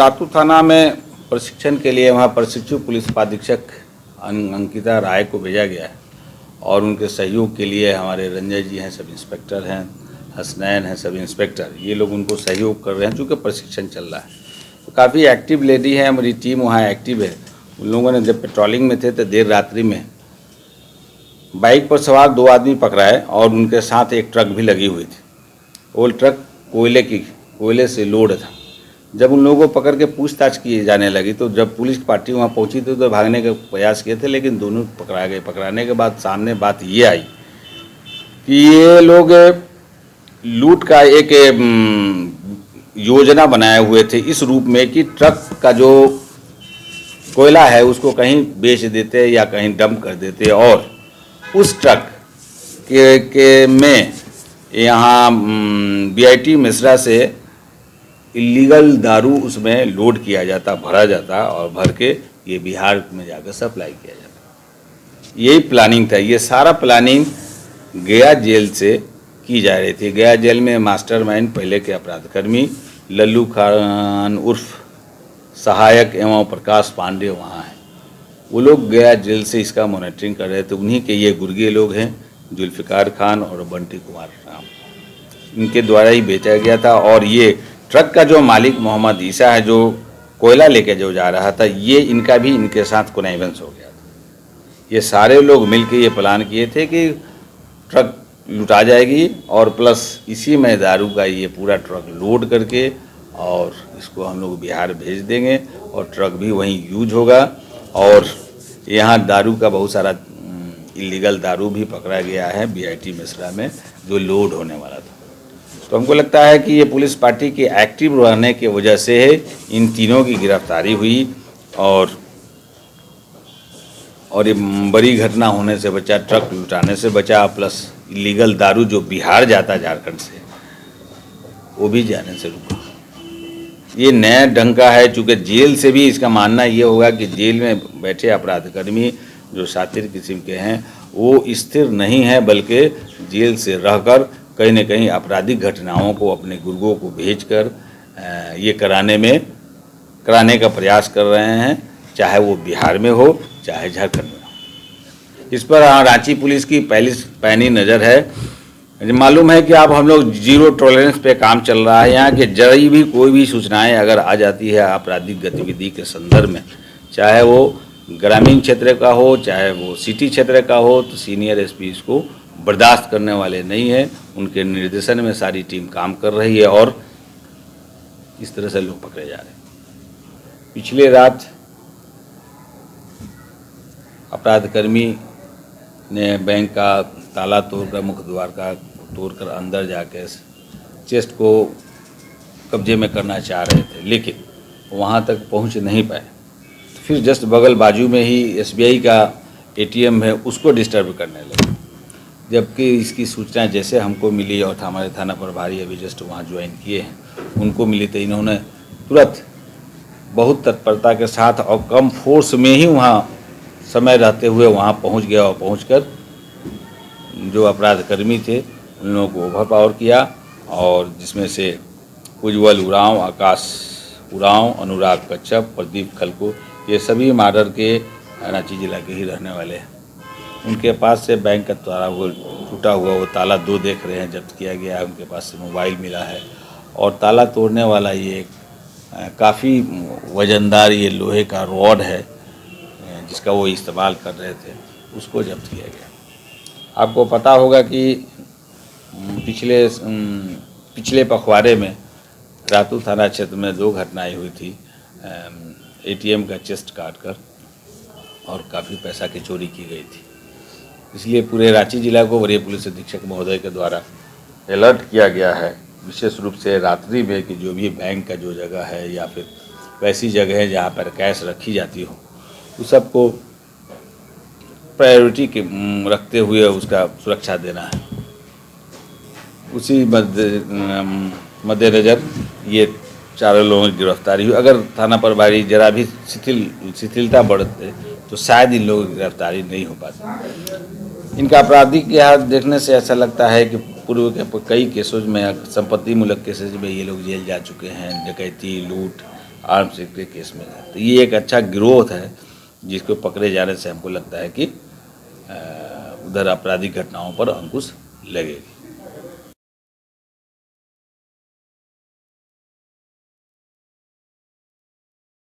रातू थाना में प्रशिक्षण के लिए वहाँ प्रशिक्षु पुलिस उपाधीक्षक अंकिता राय को भेजा गया है और उनके सहयोग के लिए हमारे रंजय जी हैं, सब इंस्पेक्टर हैं, हसनैन हैं, सब इंस्पेक्टर, ये लोग उनको सहयोग कर रहे हैं चूँकि प्रशिक्षण चल रहा है। तो काफ़ी एक्टिव लेडी है, हमारी टीम वहाँ एक्टिव है। उन लोगों ने जब पेट्रोलिंग में थे तो देर रात्रि में बाइक पर सवार 2 आदमी पकड़ाए और उनके साथ एक ट्रक भी लगी हुई थी। वो ट्रक कोयले से लोड था। जब उन लोगों को पकड़ के पूछताछ की जाने लगी तो जब पुलिस पार्टी वहाँ पहुंची थी तो भागने का प्रयास किए थे, लेकिन दोनों पकड़ा गए। पकड़ाने के बाद सामने बात ये आई कि ये लोग लूट का एक योजना बनाए हुए थे इस रूप में कि ट्रक का जो कोयला है उसको कहीं बेच देते या कहीं डंप कर देते और उस ट्रक के में यहाँ बीआईटी मिश्रा से इलीगल दारू उसमें लोड किया जाता, भरा जाता और भर के ये बिहार में जाकर सप्लाई किया जाता। यही प्लानिंग था। ये सारा प्लानिंग गया जेल से की जा रही थी। गया जेल में मास्टरमाइंड पहले के अपराधकर्मी लल्लू खान उर्फ सहायक एवं प्रकाश पांडे वहाँ हैं। वो लोग गया जेल से इसका मॉनिटरिंग कर रहे थे। उन्हीं के ये गुर्गे लोग हैं, जुल्फ़िकार खान और बंटी कुमार नाम, इनके द्वारा ही बेचा गया था। और ये ट्रक का जो मालिक मोहम्मद ईसा है, जो कोयला लेके जो जा रहा था, ये इनका भी इनके साथ कनेवेंस हो गया था। ये सारे लोग मिलकर ये प्लान किए थे कि ट्रक लुटा जाएगी और प्लस इसी में दारू का ये पूरा ट्रक लोड करके और इसको हम लोग बिहार भेज देंगे और ट्रक भी वहीं यूज होगा। और यहाँ दारू का बहुत सारा इलीगल दारू भी पकड़ा गया है बीआईटी मिश्रा में, जो लोड होने वाला था। तो हमको लगता है कि ये पुलिस पार्टी के एक्टिव रहने की वजह से इन तीनों की गिरफ्तारी हुई और ये बड़ी घटना होने से बचा, ट्रक लुटाने से बचा, प्लस इलीगल दारू जो बिहार जाता झारखंड से वो भी जाने से रुका। ये नया ढंग का है, चूँकि जेल से भी इसका मानना ये होगा कि जेल में बैठे अपराधकर्मी जो शातिर किस्म के हैं वो स्थिर नहीं है, बल्कि जेल से रहकर कहीं न कहीं आपराधिक घटनाओं को अपने गुर्गों को भेजकर ये कराने का प्रयास कर रहे हैं, चाहे वो बिहार में हो चाहे झारखंड में हो। इस पर रांची पुलिस की पैनी नज़र है। मुझे मालूम है कि आप हम लोग जीरो टॉलरेंस पे काम चल रहा है। यहाँ के जरी भी कोई भी सूचनाएं अगर आ जाती है आपराधिक गतिविधि के संदर्भ में, चाहे वो ग्रामीण क्षेत्र का हो चाहे वो सिटी क्षेत्र का हो, तो सीनियर एसपी इसको बर्दाश्त करने वाले नहीं है। उनके निर्देशन में सारी टीम काम कर रही है और इस तरह से लोग पकड़े जा रहे हैं। पिछले रात अपराधकर्मी ने बैंक का ताला तोड़कर, मुख्य द्वार का तोड़कर अंदर जाकर चेस्ट को कब्जे में करना चाह रहे थे, लेकिन वहाँ तक पहुँच नहीं पाए। तो फिर जस्ट बगल बाजू में ही एसबीआई का एटीएम है, उसको डिस्टर्ब करने लगे। जबकि इसकी सूचना जैसे हमको मिली और हमारे थाना प्रभारी अभी जस्ट वहाँ ज्वाइन किए हैं, उनको मिली तो इन्होंने तुरंत बहुत तत्परता के साथ और कम फोर्स में ही वहाँ समय रहते हुए वहाँ पहुँच गया और पहुँचकर जो अपराधकर्मी थे उन लोगों को ओवरपावर किया और जिसमें से उज्ज्वल उरांव, आकाश उरांव, अनुराग कच्छप, प्रदीप खलको, ये सभी माडर के रांची जिला के ही रहने वाले हैं। उनके पास से बैंक का ताला टूटा हुआ वो ताला 2 देख रहे हैं, जब्त किया गया है। उनके पास से मोबाइल मिला है और ताला तोड़ने वाला ये काफ़ी वजनदार ये लोहे का रॉड है जिसका वो इस्तेमाल कर रहे थे, उसको जब्त किया गया। आपको पता होगा कि पिछले पखवाड़े में रातू थाना क्षेत्र में 2 घटनाएं हुई थी, एटीएम का चेस्ट काटकर और काफ़ी पैसा की चोरी की गई थी। इसलिए पूरे रांची जिला को वरीय पुलिस अधीक्षक महोदय के द्वारा अलर्ट किया गया है, विशेष रूप से रात्रि में कि जो भी बैंक का जो जगह है या फिर वैसी जगह है जहाँ पर कैश रखी जाती हो, उस सबको प्रायोरिटी के रखते हुए उसका सुरक्षा देना है। उसी मद्देनज़र ये 4 लोगों की गिरफ्तारी हुई। अगर थाना प्रभारी जरा भी शिथिलता बरतते तो शायद इन लोगों की गिरफ्तारी नहीं हो पाती। इनका आपराधिक इतिहास देखने से ऐसा लगता है कि पूर्व के कई केसों में, संपत्ति मूलक केसेज में ये लोग जेल जा चुके हैं। डकैती, लूट, आर्म्स एक्ट के केस में है। तो ये एक अच्छा ग्रोथ है जिसको पकड़े जाने से हमको लगता है कि उधर आपराधिक घटनाओं पर अंकुश लगेगी।